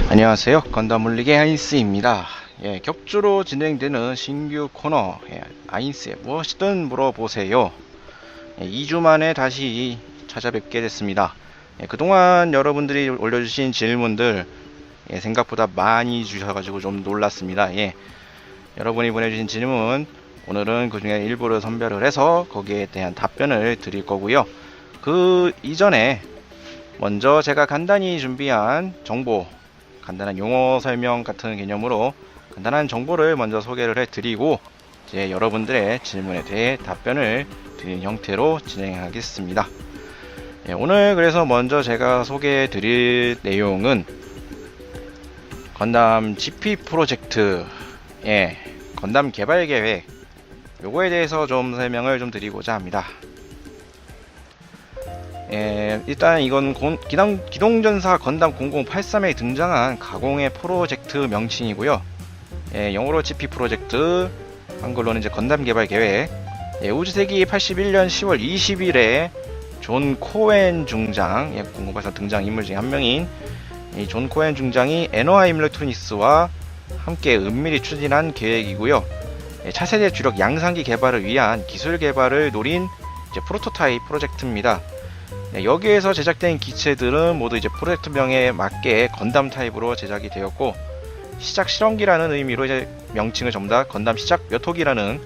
안녕하세요, 건담 물리개 아인스입니다. 격주로 진행되는 신규 코너 아인스에 무엇이든 물어보세요. 2주 만에 다시 찾아뵙게 됐습니다. 그동안 여러분들이 올려주신 질문들 생각보다 많이 주셔가지고 좀 놀랐습니다. 여러분이 보내주신 질문 오늘은 그 중에 일부를 선별을 해서 거기에 대한 답변을 드릴 거고요. 그 이전에 먼저 제가 간단히 준비한 정보, 간단한 용어 설명 같은 개념으로 간단한 정보를 먼저 소개를 해드리고 이제 여러분들의 질문에 대해 답변을 드리는 형태로 진행하겠습니다. 오늘 그래서 먼저 제가 소개해 드릴 내용은 건담 GP 프로젝트 건담 개발 계획 요거에 대해서 좀 설명을 좀 드리고자 합니다. 일단 이건 기동전사 건담 0083에 등장한 가공의 프로젝트 명칭이고요. 영어로 GP 프로젝트, 한글로는 이제 건담 개발 계획. 우주세기 81년 10월 20일에 존 코엔 중장, 0083 등장 인물 중에 한 명인 이 존 코엔 중장이 애너하임 일렉트로닉스와 함께 은밀히 추진한 계획이고요. 차세대 주력 양산기 개발을 위한 기술 개발을 노린 이제 프로토타입 프로젝트입니다. 여기에서 제작된 기체들은 모두 이제 프로젝트명에 맞게 건담 타입으로 제작이 되었고, 시작 실험기라는 의미로 이제 명칭을 전부 다 건담 시작 몇 호기라는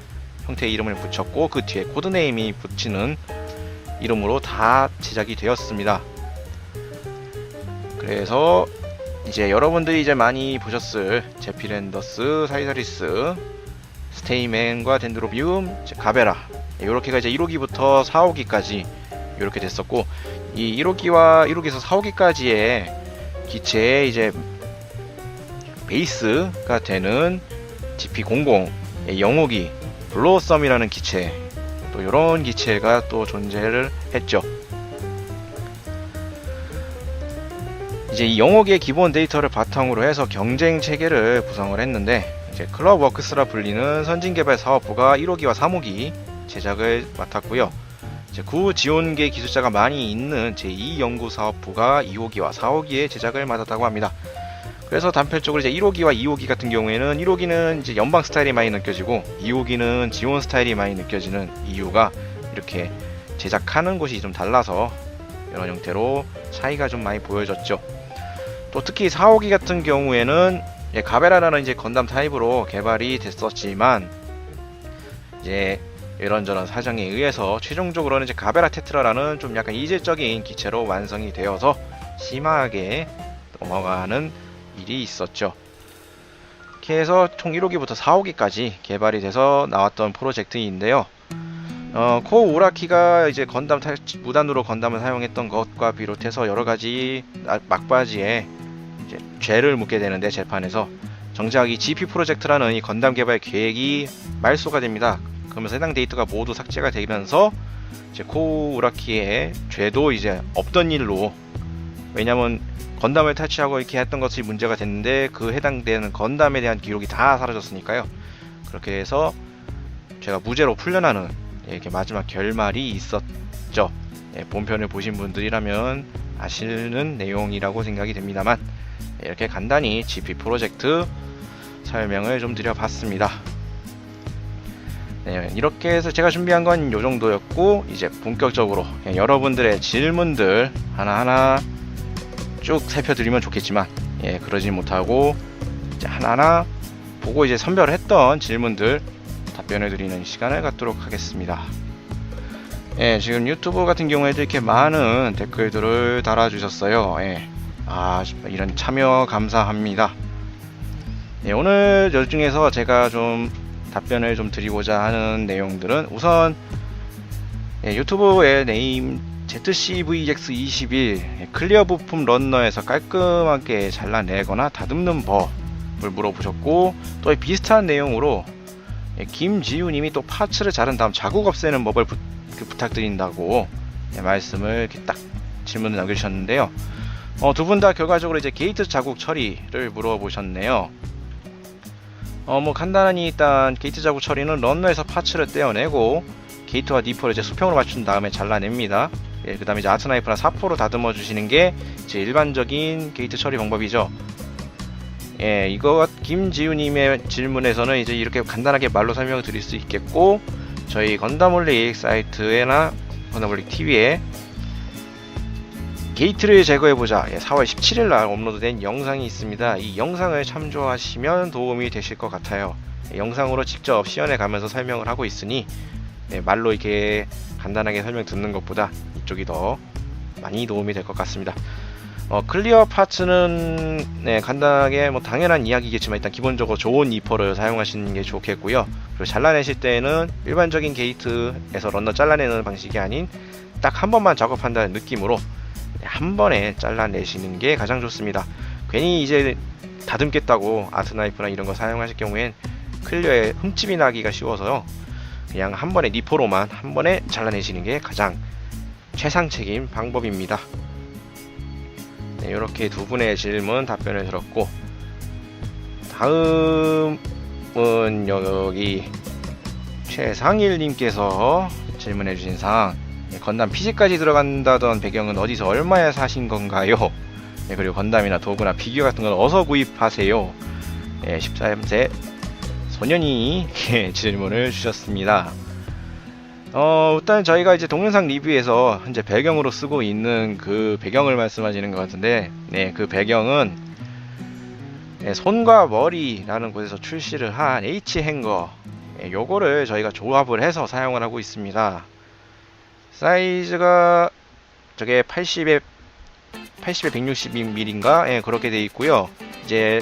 형태의 이름을 붙였고, 그 뒤에 코드네임이 붙이는 이름으로 다 제작이 되었습니다. 그래서 이제 여러분들이 이제 많이 보셨을 제피랜더스, 사이사리스, 스테이맨과 덴드로비움, 가베라, 이렇게가 이제 1호기부터 4호기까지 이렇게 됐었고, 이 1호기와 1호기에서 4호기까지의 기체의 이제 베이스가 되는 GP00, 0호기 블로썸이라는 기체, 또 이런 기체가 또 존재를 했죠. 이제 이 0호기의 기본 데이터를 바탕으로 해서 경쟁 체계를 구성을 했는데, 이제 클럽워크스라 불리는 선진개발 사업부가 1호기와 3호기 제작을 맡았고요. 구 지원계 기술자가 많이 있는 제2연구사업부가 2호기와 4호기의 제작을 맡았다고 합니다. 그래서 단편적으로 이제 1호기와 2호기 같은 경우에는 1호기는 이제 연방 스타일이 많이 느껴지고 2호기는 지원 스타일이 많이 느껴지는 이유가 이렇게 제작하는 곳이 좀 달라서 이런 형태로 차이가 좀 많이 보여졌죠. 또 특히 4호기 같은 경우에는 가베라라는 이제 건담 타입으로 개발이 됐었지만 이제 이런저런 사정에 의해서 최종적으로는 이제 가베라 테트라라는 좀 약간 이질적인 기체로 완성이 되어서 심하게 넘어가는 일이 있었죠. 이렇게 해서 총 1호기부터 4호기까지 개발이 돼서 나왔던 프로젝트인데요. 코 우라키가 이제 건담 무단으로 건담을 사용했던 것과 비롯해서 여러가지 막바지에 이제 죄를 묻게 되는데, 재판에서 정작 이 GP 프로젝트라는 이 건담 개발 계획이 말소가 됩니다. 그러면서 해당 데이터가 모두 삭제가 되면서 이제 코 우라키의 죄도 이제 없던 일로, 왜냐면 건담을 탈취하고 이렇게 했던 것이 문제가 됐는데 그 해당되는 건담에 대한 기록이 다 사라졌으니까요. 그렇게 해서 죄가 무죄로 풀려나는 이렇게 마지막 결말이 있었죠. 본편을 보신 분들이라면 아시는 내용이라고 생각이 됩니다만, 이렇게 간단히 GP 프로젝트 설명을 좀 드려봤습니다. 이렇게 해서 제가 준비한 건 요 정도였고, 이제 본격적으로 여러분들의 질문들 하나하나 쭉 살펴드리면 좋겠지만 그러지 못하고 이제 하나하나 보고 이제 선별했던 질문들 답변을 드리는 시간을 갖도록 하겠습니다. 지금 유튜브 같은 경우에도 이렇게 많은 댓글들을 달아주셨어요. 이런 참여 감사합니다. 오늘 여 중에서 제가 좀 답변을 좀 드리고자 하는 내용들은, 우선 유튜브의 네임 ZCVX21 클리어 부품 런너에서 깔끔하게 잘라내거나 다듬는 법을 물어보셨고, 또 비슷한 내용으로 김지우님이 또 파츠를 자른 다음 자국 없애는 법을 부탁드린다고 말씀을 이렇게 딱 질문을 남겨주셨는데요. 두 분 다 결과적으로 이제 게이트 자국 처리를 물어보셨네요. 뭐 간단히 일단 게이트 자국 처리는 런너에서 파츠를 떼어내고 게이트와 니퍼를 이제 수평으로 맞춘 다음에 잘라냅니다. 그 다음에 이제 아트 나이프나 사포로 다듬어 주시는 게 제 일반적인 게이트 처리 방법이죠. 예, 이거 김지우님의 질문에서는 이제 이렇게 간단하게 말로 설명을 드릴 수 있겠고, 저희 건담올릭 사이트에나 건담올릭 TV에 게이트를 제거해보자 4월 17일날 업로드된 영상이 있습니다. 이 영상을 참조하시면 도움이 되실 것 같아요. 영상으로 직접 시연해 가면서 설명을 하고 있으니 말로 이렇게 간단하게 설명 듣는 것보다 이쪽이 더 많이 도움이 될 것 같습니다. 클리어 파츠는 간단하게 당연한 이야기겠지만 일단 기본적으로 좋은 니퍼를 사용하시는 게 좋겠고요. 그리고 잘라내실 때는 일반적인 게이트에서 런너 잘라내는 방식이 아닌 딱 한 번만 작업한다는 느낌으로 한 번에 잘라내시는 게 가장 좋습니다. 괜히 이제 다듬겠다고 아트 나이프나 이런 거 사용하실 경우엔 클리어에 흠집이 나기가 쉬워서요. 그냥 한 번에 니퍼로만 한 번에 잘라내시는 게 가장 최상책임 방법입니다. 네, 이렇게 두 분의 질문 답변을 들었고, 다음은 여기 최상일님께서 질문해주신 사항, 건담 피지까지 들어간다던 배경은 어디서 얼마에 사신 건가요? 네, 그리고 건담이나 도구나 피규어 같은 건 어디서 구입하세요? 13세 소년이 질문을 주셨습니다. 일단 저희가 이제 동영상 리뷰에서 현재 배경으로 쓰고 있는 그 배경을 말씀하시는 것 같은데, 네, 그 배경은 손과 머리라는 곳에서 출시를 한 H 행거, 요거를 저희가 조합을 해서 사용을 하고 있습니다. 사이즈가 저게 80에 162mm인가? 그렇게 되어 있고요. 이제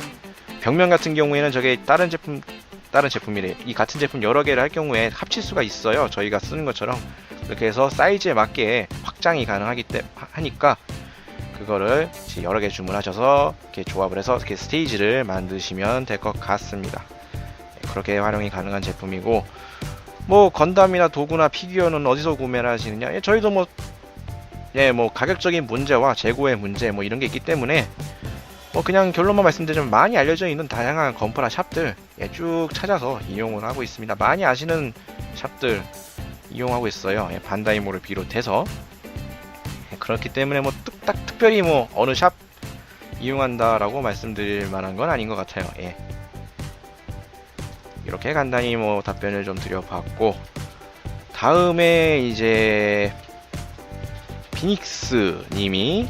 벽면 같은 경우에는 저게 다른 제품이래. 이 같은 제품 여러 개를 할 경우에 합칠 수가 있어요. 저희가 쓰는 것처럼. 그렇게 해서 사이즈에 맞게 확장이 하니까 그거를 여러 개 주문하셔서 이렇게 조합을 해서 이렇게 스테이지를 만드시면 될 것 같습니다. 그렇게 활용이 가능한 제품이고, 건담이나 도구나 피규어는 어디서 구매를 하시느냐? 저희도 가격적인 문제와 재고의 문제 이런 게 있기 때문에 그냥 결론만 말씀드리면 많이 알려져 있는 다양한 건프라 샵들 쭉 찾아서 이용을 하고 있습니다. 많이 아시는 샵들 이용하고 있어요. 반다이모를 비롯해서. 그렇기 때문에 특별히 어느 샵 이용한다라고 말씀드릴 만한 건 아닌 것 같아요. 이렇게 간단히 답변을 좀 드려봤고, 다음에 이제 피닉스 님이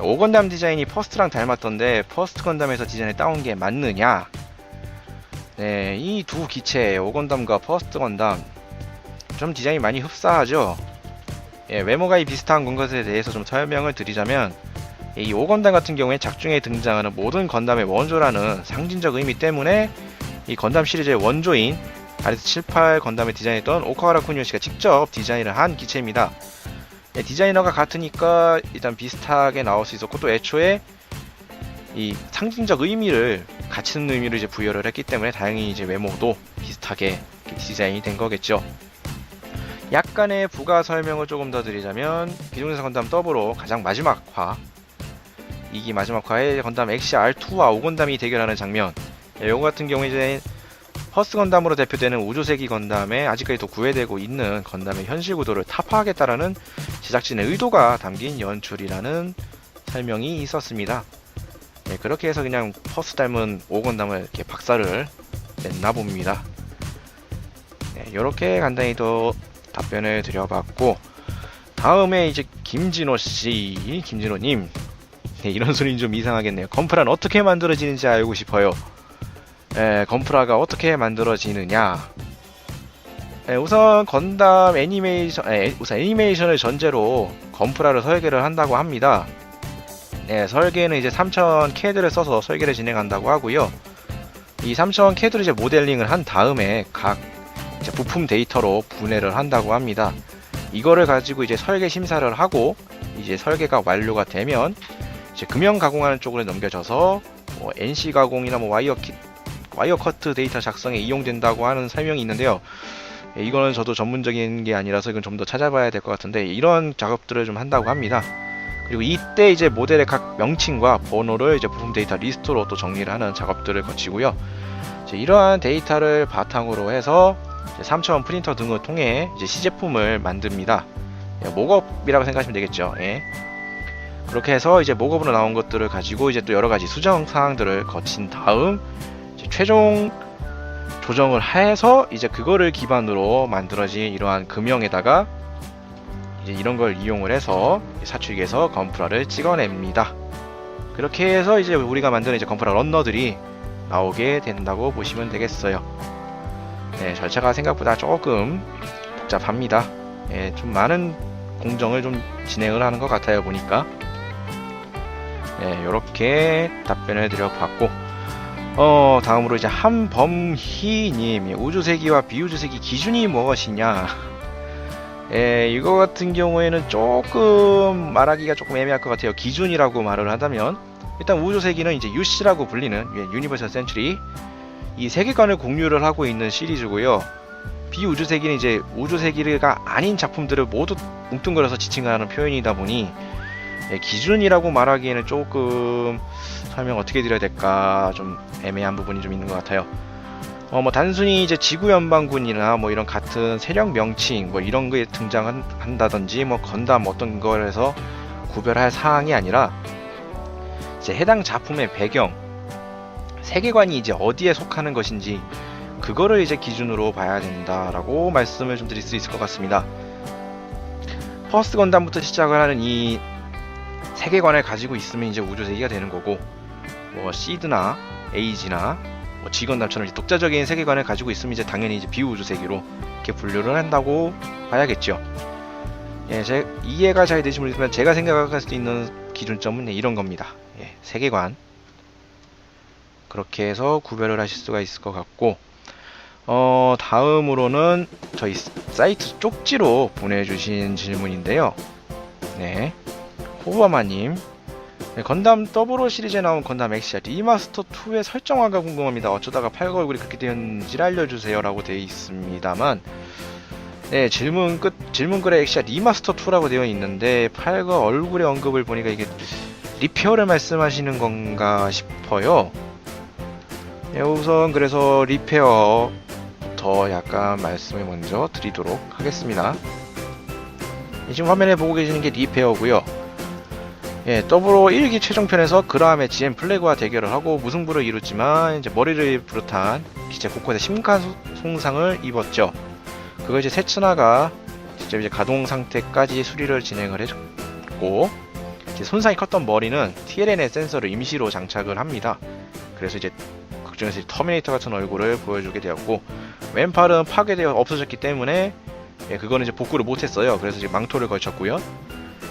오건담 디자인이 퍼스트랑 닮았던데 퍼스트 건담에서 디자인을 따온 게 맞느냐? 네, 이 두 기체 오건담과 퍼스트 건담 좀 디자인이 많이 흡사하죠. 외모가 비슷한 것에 대해서 좀 설명을 드리자면, 이 오건담 같은 경우에 작중에 등장하는 모든 건담의 원조라는 상징적 의미 때문에 이 건담 시리즈의 원조인 RS78 건담을 디자인했던 오카와라 쿠니오 씨가 직접 디자인을 한 기체입니다. 디자이너가 같으니까 일단 비슷하게 나올 수 있었고, 또 애초에 이 상징적 의미를 갖추는 의미를 이제 부여를 했기 때문에 다행히 이제 외모도 비슷하게 디자인이 된 거겠죠. 약간의 부가 설명을 조금 더 드리자면, 비동전사 건담 더블로 가장 마지막 화, 2기 마지막 화에 건담 XR2와 오건담이 대결하는 장면, 요거 같은 경우에 이제 퍼스트 건담으로 대표되는 우주세기 건담에 아직까지도 구애되고 있는 건담의 현실 구도를 타파하겠다라는 제작진의 의도가 담긴 연출이라는 설명이 있었습니다. 그렇게 해서 그냥 퍼스트 닮은 오건담을 이렇게 박살을 냈나 봅니다. 이렇게 간단히 또 답변을 드려봤고, 다음에 이제 김진호님, 이런 소리는 좀 이상하겠네요. 건프라는 어떻게 만들어지는지 알고 싶어요. 건프라가 어떻게 만들어지느냐? 우선 건담 애니메이션을 전제로 건프라를 설계를 한다고 합니다. 설계는 이제 3000 CAD를 써서 설계를 진행한다고 하고요. 이 3000 CAD를 이제 모델링을 한 다음에 각 이제 부품 데이터로 분해를 한다고 합니다. 이거를 가지고 이제 설계 심사를 하고, 이제 설계가 완료가 되면 이제 금형 가공하는 쪽으로 넘겨져서 NC 가공이나 와이어 커트 데이터 작성에 이용된다고 하는 설명이 있는데요. 이거는 저도 전문적인 게 아니라서 이건 좀 더 찾아봐야 될 것 같은데, 이런 작업들을 좀 한다고 합니다. 그리고 이때 이제 모델의 각 명칭과 번호를 이제 부품 데이터 리스트로 또 정리를 하는 작업들을 거치고요. 이제 이러한 데이터를 바탕으로 해서 3000 프린터 등을 통해 이제 시제품을 만듭니다. 목업이라고 생각하시면 되겠죠. 예. 그렇게 해서 이제 목업으로 나온 것들을 가지고 이제 또 여러 가지 수정 사항들을 거친 다음 이제 최종 조정을 해서 이제 그거를 기반으로 만들어진 이러한 금형에다가 이제 이런 걸 이용을 해서 사출기에서 건프라를 찍어냅니다. 그렇게 해서 이제 우리가 만드는 이제 건프라 런너들이 나오게 된다고 보시면 되겠어요. 네, 절차가 생각보다 조금 복잡합니다. 예, 좀 많은 공정을 좀 진행을 하는 것 같아요, 보니까. 네, 요렇게 답변을 드려봤고, 다음으로 이제 한범희님, 우주세기와 비우주세기 기준이 무엇이냐? 예, 이거 같은 경우에는 조금 말하기가 조금 애매할 것 같아요. 기준이라고 말을 한다면, 일단 우주세기는 이제 UC라고 불리는 유니버설 센츄리, 이 세계관을 공유를 하고 있는 시리즈고요. 비우주세기는 이제 우주세기가 아닌 작품들을 모두 뭉뚱그려서 지칭하는 표현이다 보니 기준이라고 말하기에는 조금 설명 어떻게 드려야 될까 좀 애매한 부분이 좀 있는 것 같아요. 뭐 단순히 이제 지구연방군이나 뭐 이런 같은 세력 명칭 뭐 이런 거에 등장한다든지 뭐 건담 어떤 거에서 구별할 사항이 아니라 이제 해당 작품의 배경, 세계관이 이제 어디에 속하는 것인지 그거를 이제 기준으로 봐야 된다라고 말씀을 좀 드릴 수 있을 것 같습니다. 퍼스트 건담부터 시작을 하는 이 세계관을 가지고 있으면 이제 우주세기가 되는 거고, 뭐 시드나 에이지나 뭐 G건담처럼 독자적인 세계관을 가지고 있으면 이제 당연히 이제 비우주세기로 이렇게 분류를 한다고 봐야겠죠. 예, 이해가 잘 되시면 모르겠지만 제가 생각할 수 있는 기준점은 이런 겁니다. 예, 세계관 그렇게 해서 구별을 하실 수가 있을 것 같고, 다음으로는 저희 사이트 쪽지로 보내주신 질문인데요. 네, 호바마님, 네, 건담 더블오 시리즈에 나온 건담 엑시아 리마스터 2의 설정화가 궁금합니다. 어쩌다가 8가 얼굴이 그렇게 되었는지를 알려주세요 라고 되어 있습니다만, 네, 질문글에 엑시아 리마스터 2라고 되어 있는데 8가 얼굴의 언급을 보니까 이게 리페어를 말씀하시는 건가 싶어요. 네, 우선 그래서 리페어부터 약간 말씀을 먼저 드리도록 하겠습니다. 지금 화면에 보고 계시는 게 리페어고요. 예, 더블오 1기 최종편에서 그라함의 GM 플래그와 대결을 하고 무승부를 이뤘지만 이제 머리를 비롯한 기체 곳곳에 심각한 손상을 입었죠. 그걸 이제 세츠나가 직접 이제 가동 상태까지 수리를 진행을 해줬고, 이제 손상이 컸던 머리는 TLN의 센서를 임시로 장착을 합니다. 그래서 이제 극중에서 터미네이터 같은 얼굴을 보여주게 되었고, 왼팔은 파괴되어 없어졌기 때문에 예, 그거는 이제 복구를 못했어요. 그래서 이제 망토를 걸쳤고요.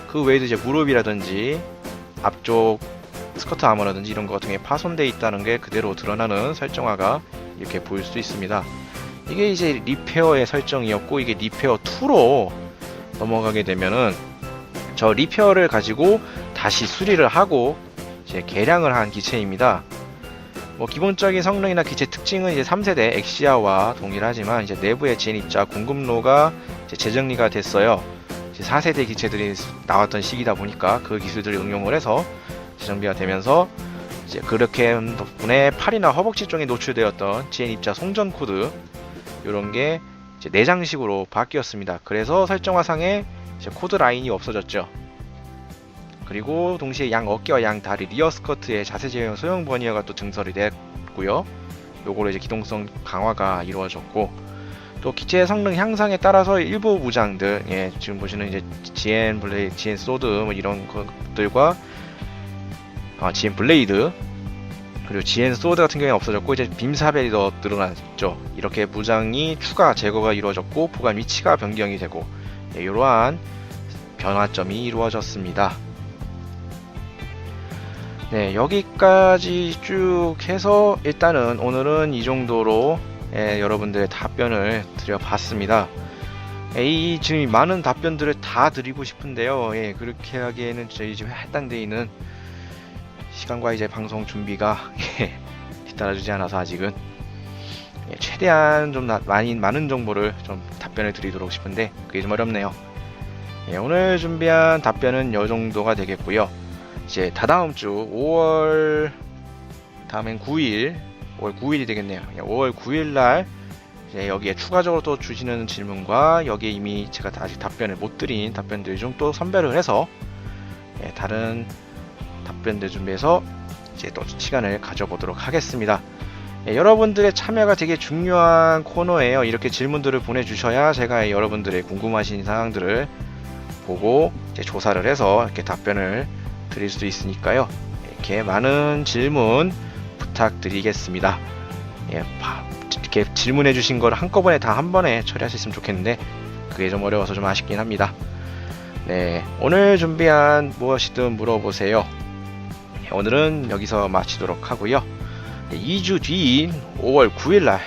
그 외에도 이제 무릎이라든지 앞쪽 스커트 아머라든지 이런 거 같은 게 파손되어 있다는 게 그대로 드러나는 설정화가 이렇게 보일 수 있습니다. 이게 이제 리페어의 설정이었고, 이게 리페어 2로 넘어가게 되면은 저 리페어를 가지고 다시 수리를 하고 이제 개량을 한 기체입니다. 뭐 기본적인 성능이나 기체 특징은 이제 3세대 엑시아와 동일하지만 이제 내부의 진입자 공급로가 이제 재정리가 됐어요. 이제 4세대 기체들이 나왔던 시기다 보니까 그 기술들을 응용을 해서 재정비가 되면서 이제 그렇게 덕분에 팔이나 허벅지 쪽에 노출되었던 GN 입자 송전 코드 이런 게 이제 내장식으로 바뀌었습니다. 그래서 설정화상에 이제 코드 라인이 없어졌죠. 그리고 동시에 양 어깨와 양 다리 리어 스커트의 자세 제어용 소형 버니어가 또 증설이 됐고요. 요거로 이제 기동성 강화가 이루어졌고, 또 기체의 성능 향상에 따라서 일부 무장들, 예, 지금 보시는 이제 GN 블레이드, GN 소드 뭐 이런 것들과 GN 블레이드 그리고 GN 소드 같은 경우에 없어졌고, 이제 빔사벨이 더 늘어났죠. 이렇게 무장이 추가 제거가 이루어졌고 보관 위치가 변경이 되고, 예, 이러한 변화점이 이루어졌습니다. 네, 여기까지 쭉 해서 일단은 오늘은 이 정도로 여러분들의 답변을 드려봤습니다. 이 지금 많은 답변들을 다 드리고 싶은데요. 예, 그렇게 하기에는 저희 지금 할당되어 있는 시간과 이제 방송 준비가 뒤따라주지 않아서 아직은 최대한 좀 많은 정보를 좀 답변을 드리도록 싶은데 그게 좀 어렵네요. 오늘 준비한 답변은 이 정도가 되겠고요. 이제 다다음 주 5월 다음엔 9일 5월 9일이 되겠네요. 5월 9일 날 이제 여기에 추가적으로 또 주시는 질문과 여기에 이미 제가 아직 답변을 못 드린 답변들 좀 또 선별을 해서 다른 답변들 준비해서 이제 또 시간을 가져보도록 하겠습니다. 여러분들의 참여가 되게 중요한 코너예요. 이렇게 질문들을 보내주셔야 제가 여러분들의 궁금하신 사항들을 보고 이제 조사를 해서 이렇게 답변을 드릴 수 있으니까요. 이렇게 많은 질문 부탁드리겠습니다. 이렇게 질문해 주신 걸 한꺼번에 다 한 번에 처리하셨으면 좋겠는데 그게 좀 어려워서 좀 아쉽긴 합니다. 네, 오늘 준비한 무엇이든 물어보세요. 오늘은 여기서 마치도록 하고요. 2주 뒤인 5월 9일날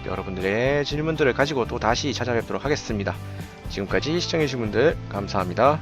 여러분들의 질문들을 가지고 또 다시 찾아뵙도록 하겠습니다. 지금까지 시청해주신 분들 감사합니다.